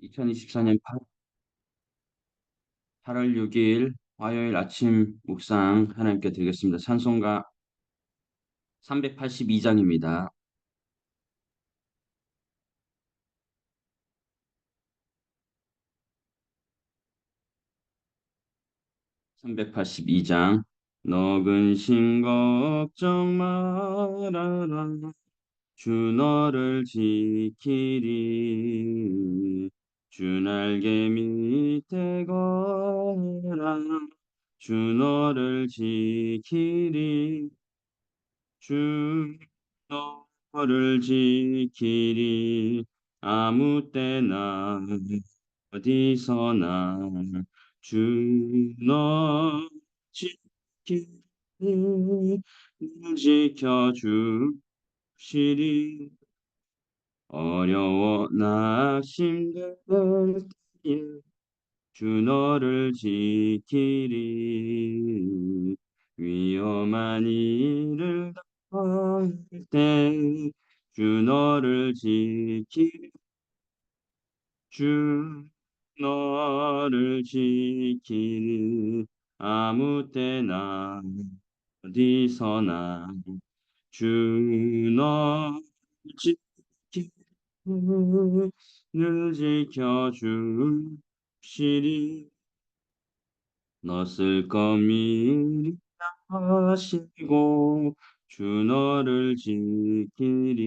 2024년 8월 6일 화요일 아침 묵상 하나님께 드리겠습니다. 찬송가 382장입니다. 382장. 너 근심 걱정 말아라. 주 너를 지키리. 주 날개 밑에 거라. 주 너를 지키리. 주 너를 지키리. 아무 때나 어디서나 주 너 지키리. 지켜주시리. 어려워 낙심될 때에 주 너를 지키리. 위험한 일을 당할 때 주 너를 지키리. 주 너를 지키리. 아무 때나 어디서나 주 너를 지키리. 늘 지켜주시리. 너 쓸 것 미리 하시고 주 너를 지키리.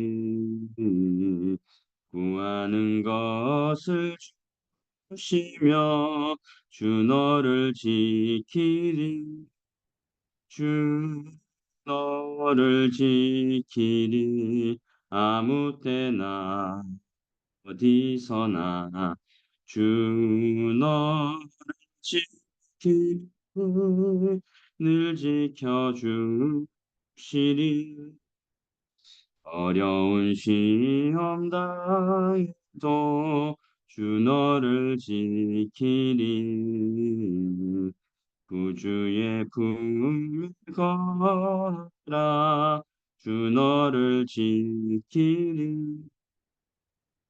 구하는 것을 주시며 주 너를 지키리. 주 너를 지키리. 아무 때나 어디서나 주 너를 지키리. 늘 지켜주시리. 어려운 시험 당해도 주 너를 지키리. 구주의 품에 거하라. 주 너를 지키리.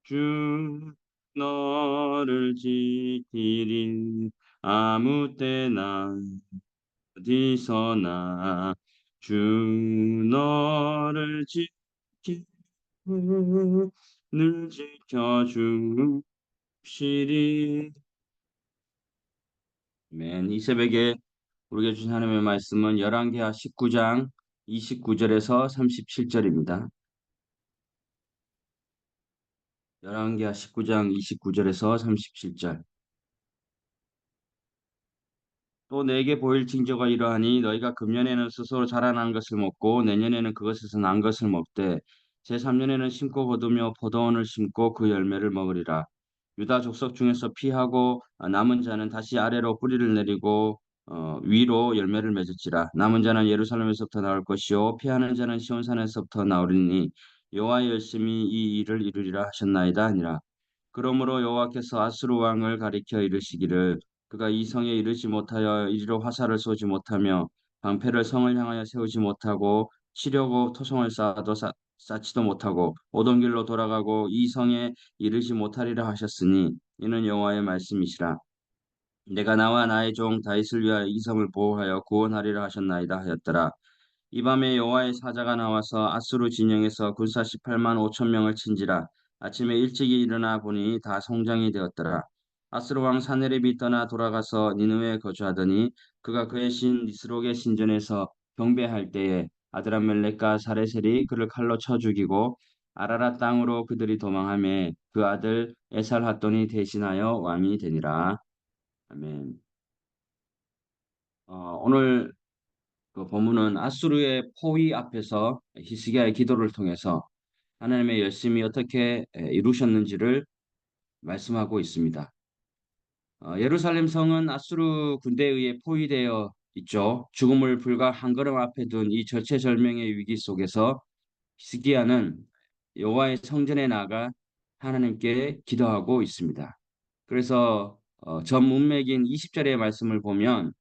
주 너를 지키리. 아무 때나 어디서나 주 너를 지키리. 늘 지켜주시리. 맨 이 새벽에 우리에게 주신 하나님의 말씀은 열왕기하 19장 29절에서 37절입니다. 열왕기하 19장 29절에서 37절. 또 내게 보일 징조가 이러하니 너희가 금년에는 스스로 자라난 것을 먹고 내년에는 그것에서 난 것을 먹되 제3년에는 심고 거두며 포도원을 심고 그 열매를 먹으리라. 유다 족속 중에서 피하고 남은 자는 다시 아래로 뿌리를 내리고 위로 열매를 맺을지라. 남은 자는 예루살렘에서부터 나올 것이요 피하는 자는 시온산에서부터 나오리니 여호와의 열심히 이 일을 이루리라 하셨나이다 하니라. 그러므로 여호와께서 아수르 왕을 가리켜 이르시기를 그가 이 성에 이르지 못하여 이리로 화살을 쏘지 못하며 방패를 성을 향하여 세우지 못하고 치려고 토성을 쌓아도 쌓지도 못하고 오던 길로 돌아가고 이 성에 이르지 못하리라 하셨으니 이는 여호와의 말씀이시라. 내가 나와 나의 종 다윗을 위하여 이 성을 보호하여 구원하리라 하셨나이다 하였더라. 이 밤에 여호와의 사자가 나와서 아수르 진영에서 군사 18만 5천 명을 친지라. 아침에 일찍이 일어나 보니 다 성장이 되었더라. 아수르 왕 사네립이 떠나 돌아가서 니느웨에 거주하더니 그가 그의 신 니스록의 신전에서 경배할 때에 아드람멜렉과 사레셀이 그를 칼로 쳐 죽이고 아라라 땅으로 그들이 도망하며 그 아들 에살핫돈이 대신하여 왕이 되니라. 아멘. 오늘 그 본문은 아수르의 포위 앞에서 히스기야의 기도를 통해서 하나님의 열심히 어떻게 이루셨는지를 말씀하고 있습니다. 예루살렘 성은 아수르 군대에 의해 포위되어 있죠. 죽음을 불과 한 걸음 앞에 둔 이 절체절명의 위기 속에서 히스기야는 여호와의 성전에 나가 하나님께 기도하고 있습니다. 그래서 전 문맥인 20절의 말씀을 보면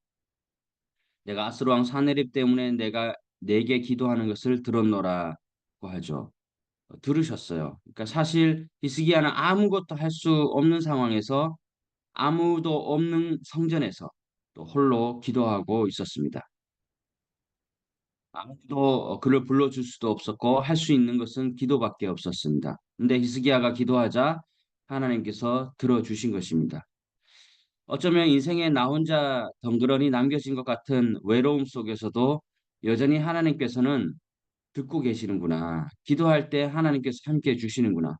내가 아수르 왕 사네립 때문에 내가 내게 기도하는 것을 들었노라고 하죠. 들으셨어요. 그러니까 사실 히스기야는 아무것도 할 수 없는 상황에서 아무도 없는 성전에서 또 홀로 기도하고 있었습니다. 아무도 그를 불러줄 수도 없었고 할 수 있는 것은 기도밖에 없었습니다. 근데 히스기야가 기도하자 하나님께서 들어주신 것입니다. 어쩌면 인생에 나 혼자 덩그러니 남겨진 것 같은 외로움 속에서도 여전히 하나님께서는 듣고 계시는구나. 기도할 때 하나님께서 함께 해주시는구나.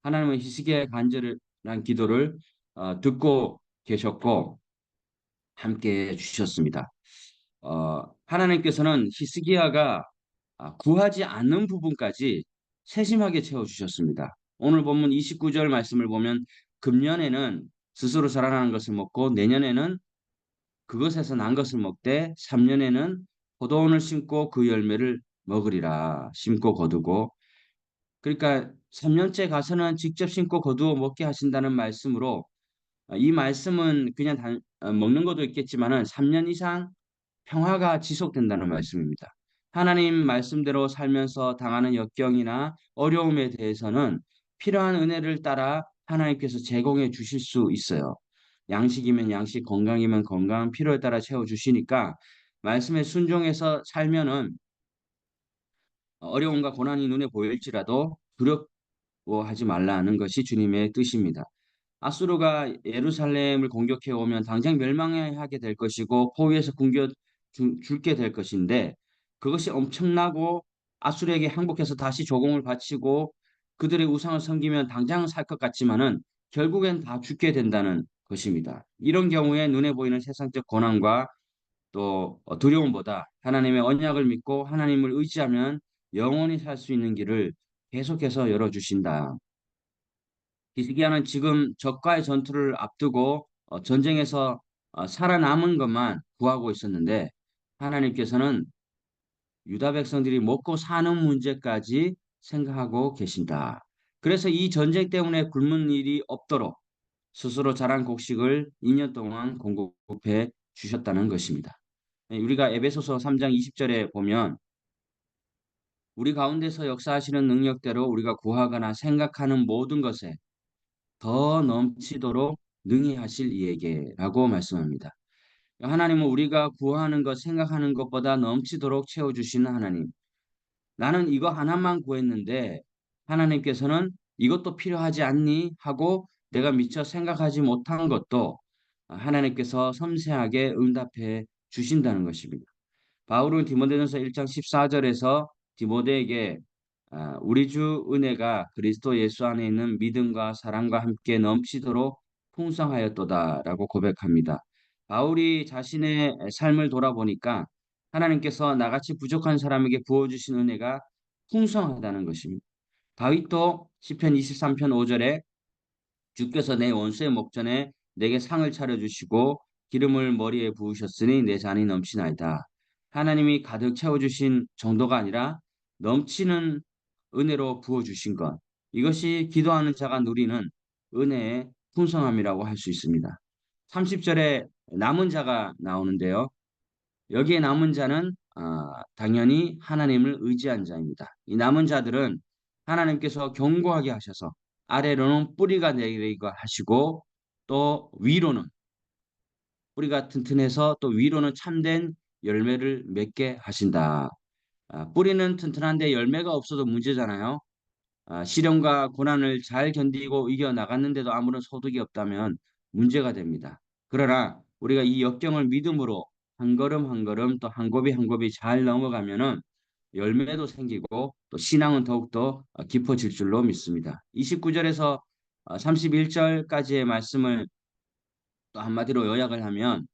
하나님은 히스기야의 간절한 기도를 듣고 계셨고 함께 해주셨습니다. 하나님께서는 히스기야가 구하지 않는 부분까지 세심하게 채워주셨습니다. 오늘 본문 29절 말씀을 보면 금년에는 스스로 자라나는 것을 먹고 내년에는 그것에서 난 것을 먹되 3년에는 포도원을 심고 그 열매를 먹으리라. 심고 거두고 그러니까 3년째 가서는 직접 심고 거두어 먹게 하신다는 말씀으로 이 말씀은 그냥 먹는 것도 있겠지만은 3년 이상 평화가 지속된다는 말씀입니다. 하나님 말씀대로 살면서 당하는 역경이나 어려움에 대해서는 필요한 은혜를 따라 하나님께서 제공해 주실 수 있어요. 양식이면 양식, 건강이면 건강, 필요에 따라 채워 주시니까 말씀에 순종해서 살면은 어려움과 고난이 눈에 보일지라도 두려워하지 말라는 것이 주님의 뜻입니다. 아수르가 예루살렘을 공격해 오면 당장 멸망하게 될 것이고 포위에서 굶겨 죽게 될 것인데 그것이 엄청나고 아수르에게 항복해서 다시 조공을 바치고 그들의 우상을 섬기면 당장 살 것 같지만은 결국엔 다 죽게 된다는 것입니다. 이런 경우에 눈에 보이는 세상적 고난과 또 두려움보다 하나님의 언약을 믿고 하나님을 의지하면 영원히 살 수 있는 길을 계속해서 열어주신다. 히스기야는 지금 적과의 전투를 앞두고 전쟁에서 살아남은 것만 구하고 있었는데 하나님께서는 유다 백성들이 먹고 사는 문제까지 생각하고 계신다. 그래서 이 전쟁 때문에 굶는 일이 없도록 스스로 자란 곡식을 2년 동안 공급해 주셨다는 것입니다. 우리가 에베소서 3장 20절에 보면 우리 가운데서 역사하시는 능력대로 우리가 구하거나 생각하는 모든 것에 더 넘치도록 능히 하실 이에게라고 말씀합니다. 하나님은 우리가 구하는 것, 생각하는 것보다 넘치도록 채워주시는 하나님. 나는 이거 하나만 구했는데 하나님께서는 이것도 필요하지 않니? 하고 내가 미처 생각하지 못한 것도 하나님께서 섬세하게 응답해 주신다는 것입니다. 바울은 디모데전서 1장 14절에서 디모데에게 우리 주 은혜가 그리스도 예수 안에 있는 믿음과 사랑과 함께 넘치도록 풍성하였도다라고 고백합니다. 바울이 자신의 삶을 돌아보니까 하나님께서 나같이 부족한 사람에게 부어주신 은혜가 풍성하다는 것입니다. 다윗도 시편 23편 5절에 주께서 내 원수의 목전에 내게 상을 차려주시고 기름을 머리에 부으셨으니 내 잔이 넘치나이다. 하나님이 가득 채워주신 정도가 아니라 넘치는 은혜로 부어주신 것. 이것이 기도하는 자가 누리는 은혜의 풍성함이라고 할 수 있습니다. 30절에 남은 자가 나오는데요. 여기에 남은 자는 당연히 하나님을 의지한 자입니다. 이 남은 자들은 하나님께서 견고하게 하셔서 아래로는 뿌리가 내리게 하시고 또 위로는 뿌리가 튼튼해서 또 위로는 참된 열매를 맺게 하신다. 뿌리는 튼튼한데 열매가 없어도 문제잖아요. 시련과 고난을 잘 견디고 이겨 나갔는데도 아무런 소득이 없다면 문제가 됩니다. 그러나 우리가 이 역경을 믿음으로 한 걸음 한 걸음 또 한 곱이 한 곱이 잘 넘어가면은 열매도 생기고 또 신앙은 더욱더 깊어질 줄로 믿습니다. 29절에서 31절까지의 말씀을 또 한마디로 요약을 하면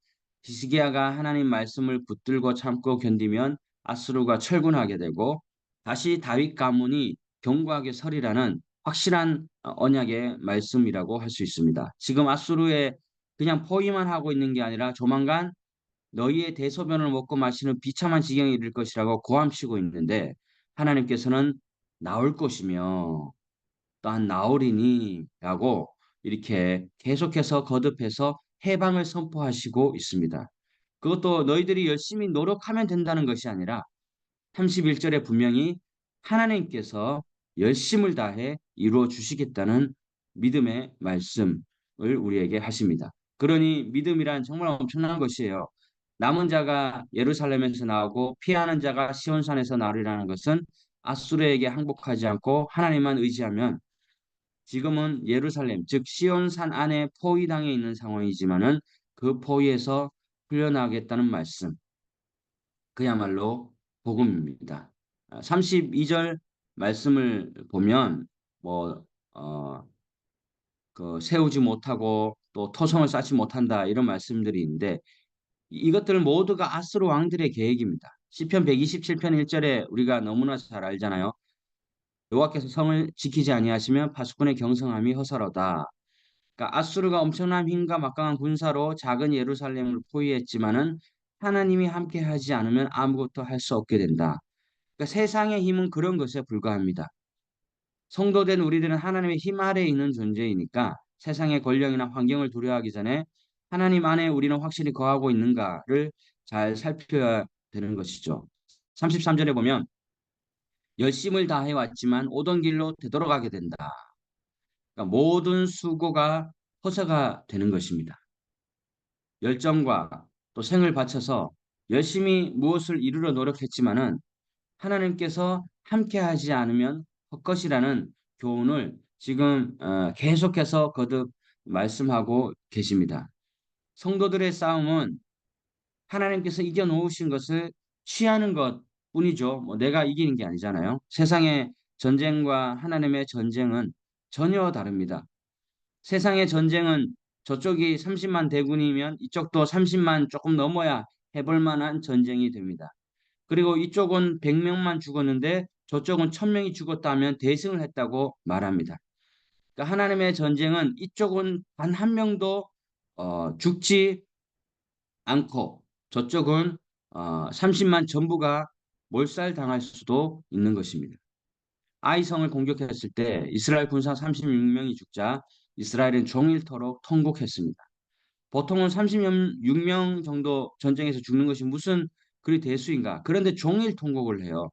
히스기야가 하나님 말씀을 붙들고 참고 견디면 아수르가 철군하게 되고 다시 다윗 가문이 견고하게 서리라는 확실한 언약의 말씀이라고 할 수 있습니다. 지금 아수르에 그냥 포위만 하고 있는 게 아니라 조만간 너희의 대소변을 먹고 마시는 비참한 지경에 이를 것이라고 고함치고 있는데 하나님께서는 나올 것이며 또한 나오리니라고 이렇게 계속해서 거듭해서 해방을 선포하시고 있습니다. 그것도 너희들이 열심히 노력하면 된다는 것이 아니라 31절에 분명히 하나님께서 열심을 다해 이루어 주시겠다는 믿음의 말씀을 우리에게 하십니다. 그러니 믿음이란 정말 엄청난 것이에요. 남은 자가 예루살렘에서 나오고 피하는 자가 시온산에서 나오리라는 것은 아수르에게 항복하지 않고 하나님만 의지하면 지금은 예루살렘, 즉 시온산 안에 포위당해 있는 상황이지만은 그 포위에서 풀려나겠다는 말씀, 그야말로 복음입니다. 32절 말씀을 보면 뭐 세우지 못하고 또 토성을 쌓지 못한다 이런 말씀들이 있는데 이것들 모두가 아스로 왕들의 계획입니다. 시편 127편 1절에 우리가 너무나 잘 알잖아요. 여호와께서 성을 지키지 아니하시면 파수꾼의 경성함이 허사로다. 그러니까 아수르가 엄청난 힘과 막강한 군사로 작은 예루살렘을 포위했지만은 하나님이 함께하지 않으면 아무것도 할 수 없게 된다. 그러니까 세상의 힘은 그런 것에 불과합니다. 성도된 우리들은 하나님의 힘 아래에 있는 존재이니까 세상의 권력이나 환경을 두려워하기 전에 하나님 안에 우리는 확실히 거하고 있는가를 잘 살펴야 되는 것이죠. 33절에 보면 열심을 다해 왔지만 오던 길로 되돌아가게 된다. 그러니까 모든 수고가 허사가 되는 것입니다. 열정과 또 생을 바쳐서 열심히 무엇을 이루려 노력했지만은 하나님께서 함께하지 않으면 헛것이라는 교훈을 지금 계속해서 거듭 말씀하고 계십니다. 성도들의 싸움은 하나님께서 이겨놓으신 것을 취하는 것 뿐이죠. 뭐 내가 이기는 게 아니잖아요. 세상의 전쟁과 하나님의 전쟁은 전혀 다릅니다. 세상의 전쟁은 저쪽이 30만 대군이면 이쪽도 30만 조금 넘어야 해볼 만한 전쟁이 됩니다. 그리고 이쪽은 100명만 죽었는데 저쪽은 1000명이 죽었다면 대승을 했다고 말합니다. 그러니까 하나님의 전쟁은 이쪽은 단 한 명도 죽지 않고 저쪽은 30만 전부가 몰살당할 수도 있는 것입니다. 아이성을 공격했을 때 이스라엘 군사 36명이 죽자 이스라엘은 종일토록 통곡했습니다. 보통은 36명 정도 전쟁에서 죽는 것이 무슨 그리 대수인가? 그런데 종일 통곡을 해요.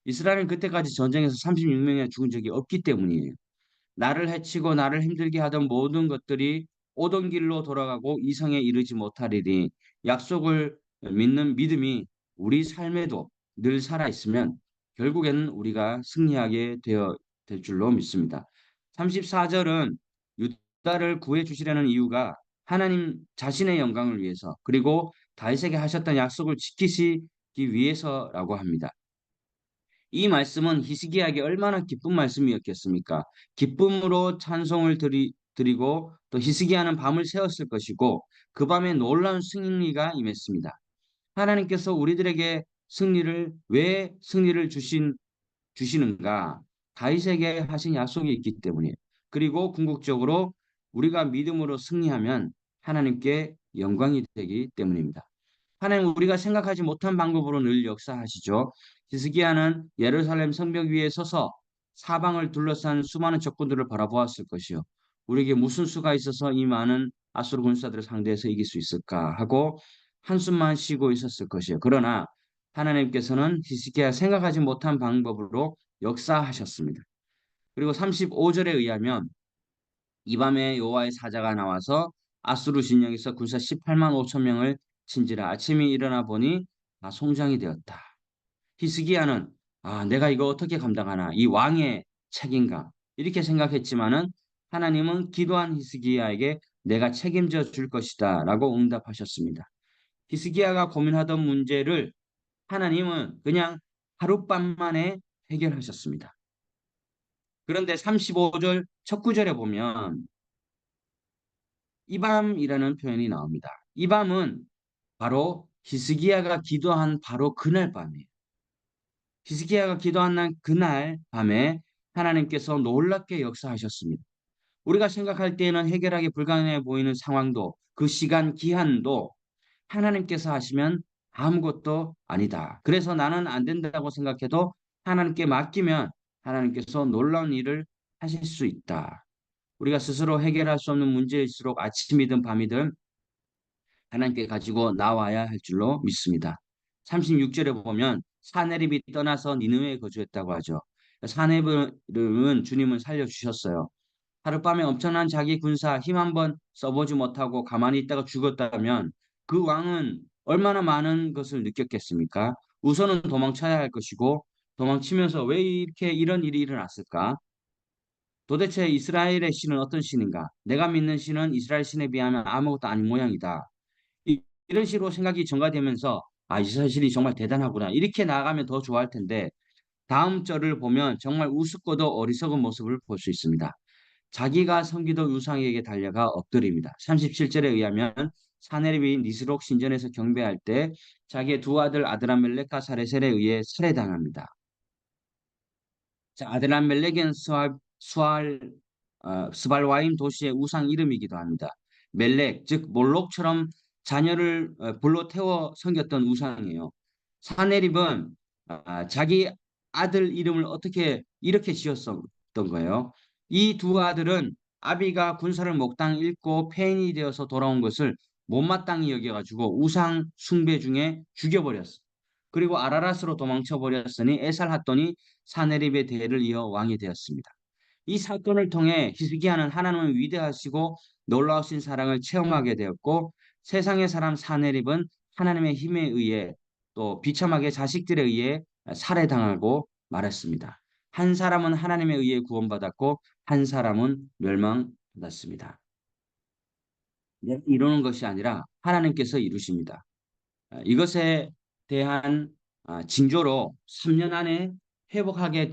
이스라엘은 그때까지 전쟁에서 36명이 죽은 적이 없기 때문이에요. 나를 해치고 나를 힘들게 하던 모든 것들이 오던 길로 돌아가고 이성에 이르지 못하리니 약속을 믿는 믿음이 우리 삶에도 늘 살아 있으면 결국에는 우리가 승리하게 되어 될 줄로 믿습니다. 34절은 유다를 구해 주시려는 이유가 하나님 자신의 영광을 위해서 그리고 다윗에게 하셨던 약속을 지키시기 위해서라고 합니다. 이 말씀은 히스기야에게 얼마나 기쁜 말씀이었겠습니까? 기쁨으로 찬송을 드리고 또 히스기야는 밤을 새웠을 것이고 그 밤에 놀라운 승리가 임했습니다. 하나님께서 우리들에게 승리를 왜 승리를 주시는가? 다윗에게 하신 약속이 있기 때문이에요. 그리고 궁극적으로 우리가 믿음으로 승리하면 하나님께 영광이 되기 때문입니다. 하나님 우리가 생각하지 못한 방법으로 늘 역사하시죠. 히스기야는 예루살렘 성벽 위에 서서 사방을 둘러싼 수많은 적군들을 바라보았을 것이요. 우리에게 무슨 수가 있어서 이 많은 아수르 군사들을 상대해서 이길 수 있을까 하고 한숨만 쉬고 있었을 것이요. 그러나 하나님께서는 히스기야 생각하지 못한 방법으로 역사하셨습니다. 그리고 35절에 의하면 이 밤에 여호와의 사자가 나와서 아수르 진영에서 군사 18만 5천 명을 친지라 아침이 일어나 보니 다 송장이 되었다. 히스기야는 내가 이거 어떻게 감당하나 이 왕의 책임감 이렇게 생각했지만은 하나님은 기도한 히스기야에게 내가 책임져 줄 것이다라고 응답하셨습니다. 히스기야가 고민하던 문제를 하나님은 그냥 하룻밤 만에 해결하셨습니다. 그런데 35절 첫 구절에 보면 이 밤이라는 표현이 나옵니다. 이 밤은 바로 히스기야가 기도한 바로 그날 밤이에요. 히스기야가 기도한 날 그날 밤에 하나님께서 놀랍게 역사하셨습니다. 우리가 생각할 때에는 해결하기 불가능해 보이는 상황도 그 시간 기한도 하나님께서 하시면 아무것도 아니다. 그래서 나는 안 된다고 생각해도 하나님께 맡기면 하나님께서 놀라운 일을 하실 수 있다. 우리가 스스로 해결할 수 없는 문제일수록 아침이든 밤이든 하나님께 가지고 나와야 할 줄로 믿습니다. 36절에 보면 사내립이 떠나서 니느웨에 거주했다고 하죠. 사네립은 주님은 살려주셨어요. 하룻밤에 엄청난 자기 군사 힘 한번 써보지 못하고 가만히 있다가 죽었다면 그 왕은 얼마나 많은 것을 느꼈겠습니까? 우선은 도망쳐야 할 것이고 도망치면서 왜 이렇게 이런 일이 일어났을까? 도대체 이스라엘의 신은 어떤 신인가? 내가 믿는 신은 이스라엘 신에 비하면 아무것도 아닌 모양이다. 이런 식으로 생각이 전가되면서 이스라엘 신이 정말 대단하구나. 이렇게 나아가면 더 좋아할 텐데 다음 절을 보면 정말 우습고도 어리석은 모습을 볼 수 있습니다. 자기가 섬기던 우상에게 달려가 엎드립니다. 37절에 의하면 사네립이 니스록 신전에서 경배할 때 자기의 두 아들 아드람멜렉과 사레셀에 의해 살해당합니다. 자, 아드람멜렉은 스발와임 도시의 우상 이름이기도 합니다. 멜렉, 즉 몰록처럼 자녀를 불로 태워 섬겼던 우상이에요. 사네립은 자기 아들 이름을 어떻게 이렇게 지었던 거예요. 이 두 아들은 아비가 군사를 몽땅 잃고 폐인이 되어서 돌아온 것을 못마땅히 여겨가지고 우상 숭배 중에 죽여버렸어. 그리고 아라랏으로 도망쳐 버렸으니 에살핫돈이 사네립의 대를 이어 왕이 되었습니다. 이 사건을 통해 히스기야는 하나님을 위대하시고 놀라우신 사랑을 체험하게 되었고 세상의 사람 사네립은 하나님의 힘에 의해 또 비참하게 자식들에 의해 살해당하고 말았습니다. 한 사람은 하나님에 의해 구원받았고 한 사람은 멸망받았습니다. 이루는 것이 아니라 하나님께서 이루십니다. 이것에 대한 징조로 3년 안에 회복하게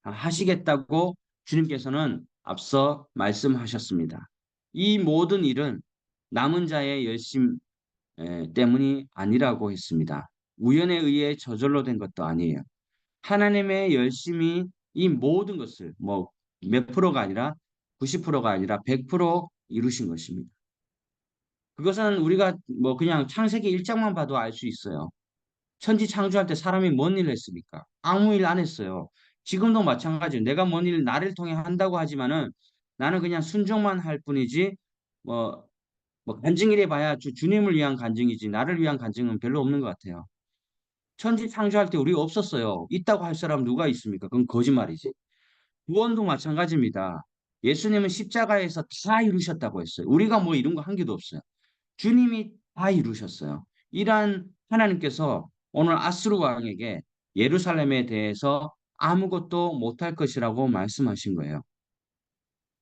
하시겠다고 주님께서는 앞서 말씀하셨습니다. 이 모든 일은 남은 자의 열심 때문이 아니라고 했습니다. 우연에 의해 저절로 된 것도 아니에요. 하나님의 열심이 이 모든 것을 뭐 몇 프로가 아니라 90%가 아니라 100% 이루신 것입니다. 그것은 우리가 뭐 그냥 창세기 1장만 봐도 알 수 있어요. 천지 창조할 때 사람이 뭔 일을 했습니까? 아무 일 안 했어요. 지금도 마찬가지예요. 내가 뭔 일 나를 통해 한다고 하지만은 나는 그냥 순종만 할 뿐이지 뭐, 간증이래 봐야 주님을 위한 간증이지 나를 위한 간증은 별로 없는 것 같아요. 천지 창조할 때 우리 없었어요. 있다고 할 사람 누가 있습니까? 그건 거짓말이지. 구원도 마찬가지입니다. 예수님은 십자가에서 다 이루셨다고 했어요. 우리가 뭐 이룬 거 한 개도 없어요. 주님이 다 이루셨어요. 이러한 하나님께서 오늘 아스루 왕에게 예루살렘에 대해서 아무것도 못할 것이라고 말씀하신 거예요.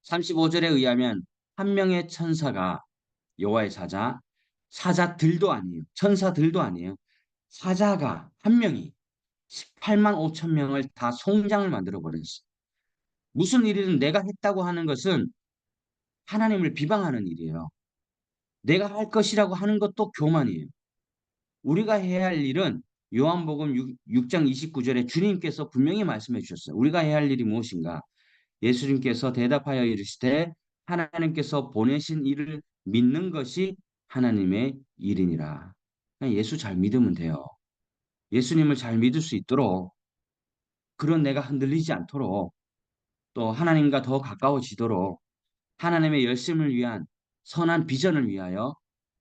35절에 의하면 한 명의 천사가 여호와의 사자들도 아니에요. 천사들도 아니에요. 사자가 한 명이 18만 5천 명을 다 송장을 만들어 버렸어요. 무슨 일이든 내가 했다고 하는 것은 하나님을 비방하는 일이에요. 내가 할 것이라고 하는 것도 교만이에요. 우리가 해야 할 일은 요한복음 6장 29절에 주님께서 분명히 말씀해 주셨어요. 우리가 해야 할 일이 무엇인가? 예수님께서 대답하여 이르시되 하나님께서 보내신 일을 믿는 것이 하나님의 일이니라. 그냥 예수 잘 믿으면 돼요. 예수님을 잘 믿을 수 있도록 그런 내가 흔들리지 않도록 또 하나님과 더 가까워지도록 하나님의 열심을 위한 선한 비전을 위하여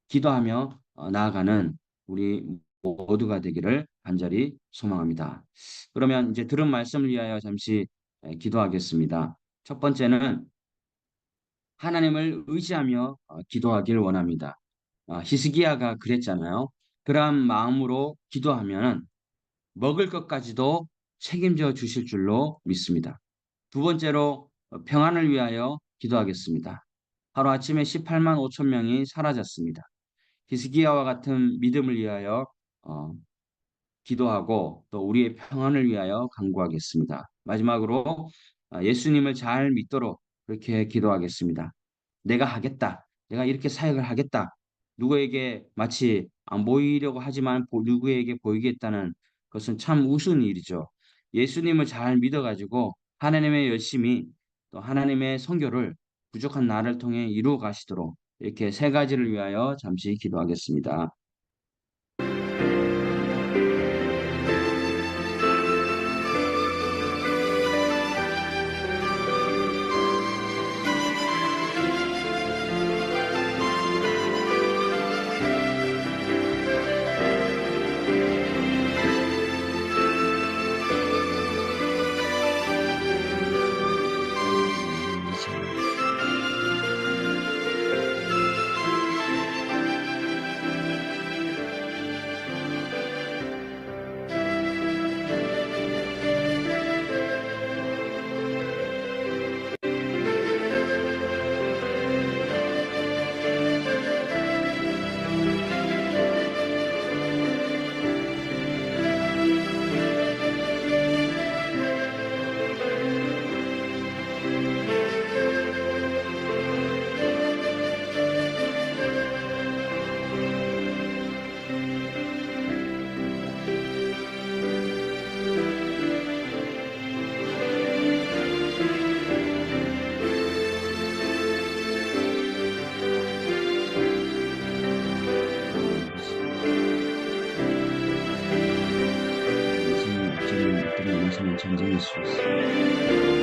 기도하며 나아가는 우리 모두가 되기를 간절히 소망합니다. 그러면 이제 들은 말씀을 위하여 잠시 기도하겠습니다. 첫 번째는 하나님을 의지하며 기도하길 원합니다. 히스기야가 그랬잖아요. 그러한 마음으로 기도하면 먹을 것까지도 책임져 주실 줄로 믿습니다. 두 번째로 평안을 위하여 기도하겠습니다. 하루아침에 18만 5천 명이 사라졌습니다. 히스기야와 같은 믿음을 위하여 기도하고 또 우리의 평안을 위하여 간구하겠습니다. 마지막으로 예수님을 잘 믿도록 그렇게 기도하겠습니다. 내가 하겠다. 내가 이렇게 사역을 하겠다. 누구에게 마치 안 보이려고 하지만 누구에게 보이겠다는 것은 참 우스운 일이죠. 예수님을 잘 믿어가지고 하나님의 열심히 또 하나님의 선교를 부족한 나를 통해 이루어 가시도록 이렇게 세 가지를 위하여 잠시 기도하겠습니다. 이후에는 전쟁일 수 있습니다.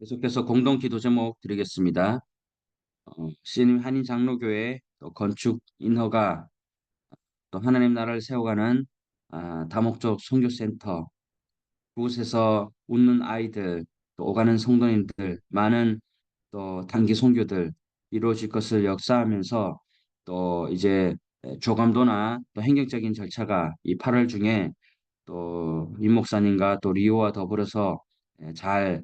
계속해서 공동 기도 제목 드리겠습니다. 신임 한인 장로교회 또 건축 인허가 또 하나님 나라를 세워가는 다목적 선교센터 그곳에서 웃는 아이들 또 오가는 성도님들 많은 또 단기 선교들 이루어질 것을 역사하면서 또 이제 조감도나 또 행정적인 절차가 이 8월 중에 또 임 목사님과 또 리오와 더불어서 잘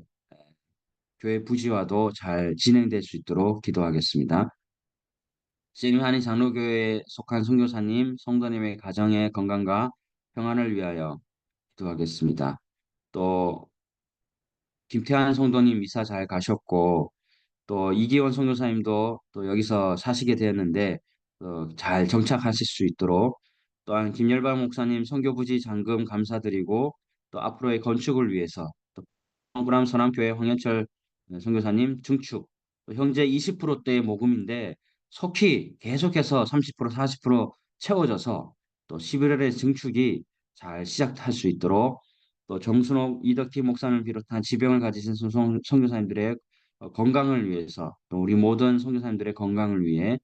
교회 부지와도 잘 진행될 수 있도록 기도하겠습니다. 신임한인 장로교회에 속한 선교사님, 성도님의 가정의 건강과 평안을 위하여 기도하겠습니다. 또 김태환 성도님 이사 잘 가셨고 또 이기원 선교사님도 또 여기서 사시게 되었는데 잘 정착하실 수 있도록 또한 김열방 목사님 선교부지 잔금 감사드리고 또 앞으로의 건축을 위해서 또 성불암 선암교회 황현철 선교사님 증축 또 현재 20%대의 모금인데 속히 계속해서 30% 40% 채워져서 또 11월에 증축이 잘 시작할 수 있도록 또 정순옥 이덕희 목사님을 비롯한 지병을 가지신 선교사님들의 건강을 위해서 또 우리 모든 선교사님들의 건강을 위해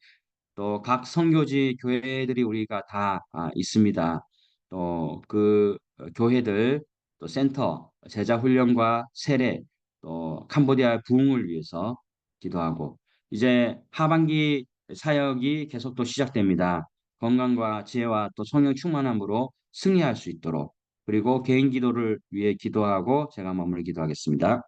또 각 선교지 교회들이 우리가 다 있습니다. 또 그 교회들 또 센터 제자 훈련과 세례 또 캄보디아 부흥을 위해서 기도하고 이제 하반기 사역이 계속 또 시작됩니다. 건강과 지혜와 또 성령 충만함으로 승리할 수 있도록 그리고 개인 기도를 위해 기도하고 제가 마무리 기도하겠습니다.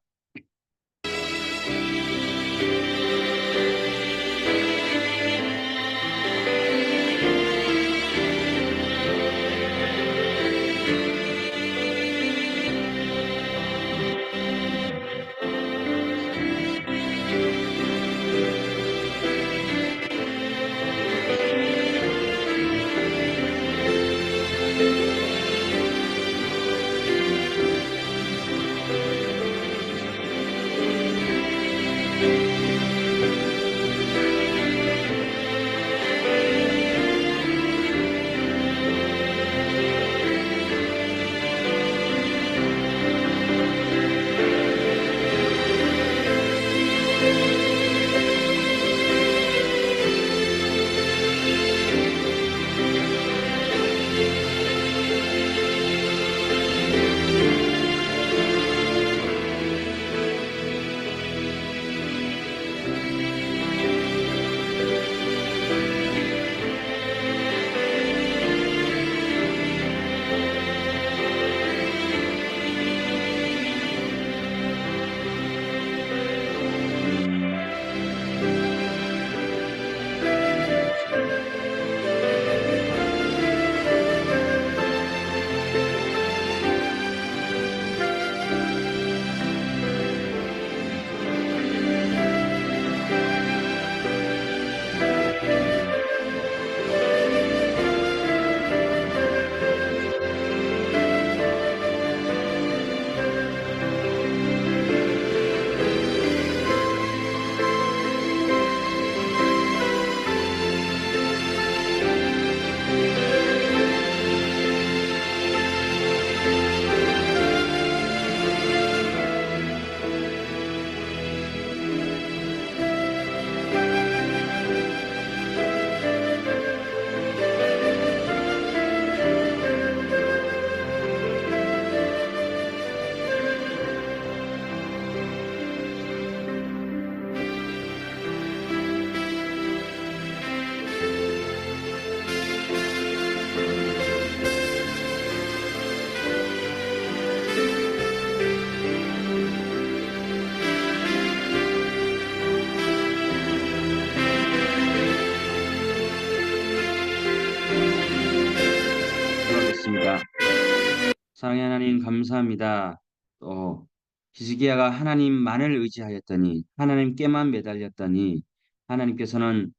사랑의 하나님 감사합니다. 또 히스기야가 하나님만을 의지하였더니 하나님께만 매달렸더니 하나님께서는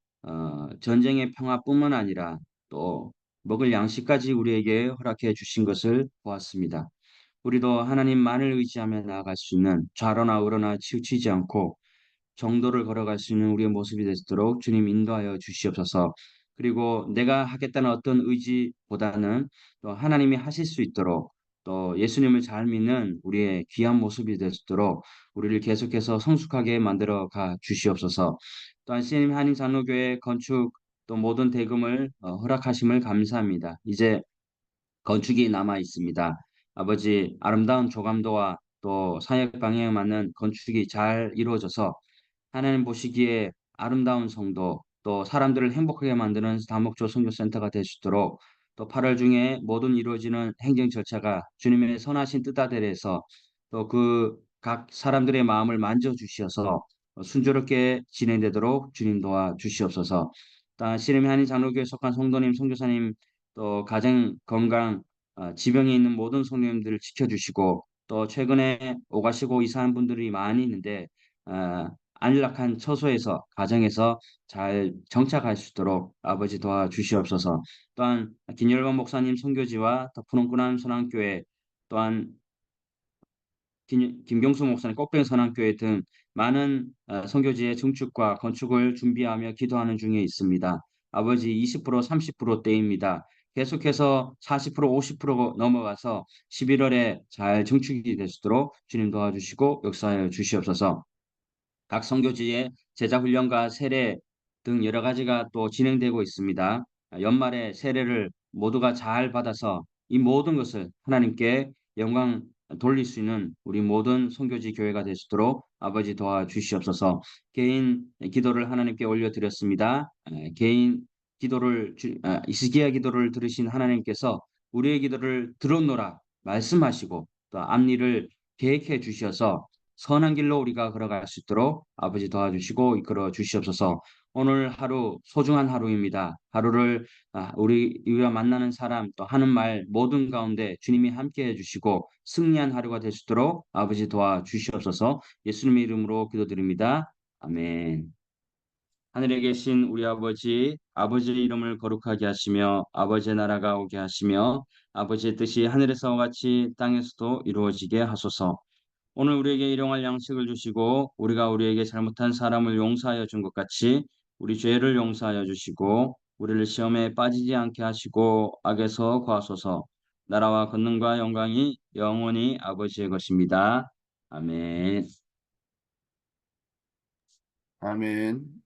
전쟁의 평화뿐만 아니라 또 먹을 양식까지 우리에게 허락해 주신 것을 보았습니다. 우리도 하나님만을 의지하며 나아갈 수 있는 좌로나 우로나 치우치지 않고 정도를 걸어갈 수 있는 우리의 모습이 되도록 주님 인도하여 주시옵소서. 그리고 내가 하겠다는 어떤 의지보다는 또 하나님이 하실 수 있도록 또 예수님을 잘 믿는 우리의 귀한 모습이 되도록 우리를 계속해서 성숙하게 만들어 가 주시옵소서. 또한 CNM 한인 장로교회 건축 또 모든 대금을 허락하심을 감사합니다. 이제 건축이 남아 있습니다. 아버지 아름다운 조감도와 또 사역 방향에 맞는 건축이 잘 이루어져서 하나님 보시기에 아름다운 성도 또 사람들을 행복하게 만드는 다목적 선교센터가 될 수 있도록 또 8월 중에 모든 이루어지는 행정 절차가 주님의 선하신 뜻아래에서 또 그 각 사람들의 마음을 만져 주시어서 순조롭게 진행되도록 주님 도와 주시옵소서. 또한 씨름의 한인 장로교에 속한 성도님, 선교사님 또 가정 건강 지병이 있는 모든 성도님들을 지켜주시고 또 최근에 오가시고 이사한 분들이 많이 있는데 어, 안락한 처소에서 가정에서 잘 정착할 수 있도록 아버지 도와주시옵소서. 또한 김열관 목사님 선교지와 더 푸른꾸남 선한교회 또한 김경수 목사님 꽃병 선한교회 등 많은 선교지의 증축과 건축을 준비하며 기도하는 중에 있습니다. 아버지 20% 30%대입니다. 계속해서 40% 50% 넘어가서 11월에 잘 증축이 될 수 있도록 주님 도와주시고 역사하여 주시옵소서. 각 선교지의 제자 훈련과 세례 등 여러 가지가 또 진행되고 있습니다. 연말에 세례를 모두가 잘 받아서 이 모든 것을 하나님께 영광 돌릴 수 있는 우리 모든 선교지 교회가 될 수 있도록 아버지 도와주시옵소서. 개인 기도를 하나님께 올려드렸습니다. 개인 기도를 이스기야 기도를 들으신 하나님께서 우리의 기도를 들었노라 말씀하시고 또 앞일을 계획해 주셔서 선한 길로 우리가 걸어갈 수 있도록 아버지 도와주시고 이끌어 주시옵소서. 오늘 하루 소중한 하루입니다. 하루를 우리가 만나는 사람 또 하는 말 모든 가운데 주님이 함께해 주시고 승리한 하루가 될 수 있도록 아버지 도와주시옵소서. 예수님의 이름으로 기도드립니다. 아멘. 하늘에 계신 우리 아버지, 아버지의 이름을 거룩하게 하시며 아버지의 나라가 오게 하시며 아버지의 뜻이 하늘에서와 같이 땅에서도 이루어지게 하소서. 오늘 우리에게 일용할 양식을 주시고 우리가 우리에게 잘못한 사람을 용서하여 준 것 같이 우리 죄를 용서하여 주시고 우리를 시험에 빠지지 않게 하시고 악에서 구하소서. 나라와 권능과 영광이 영원히 아버지의 것입니다. 아멘. 아멘.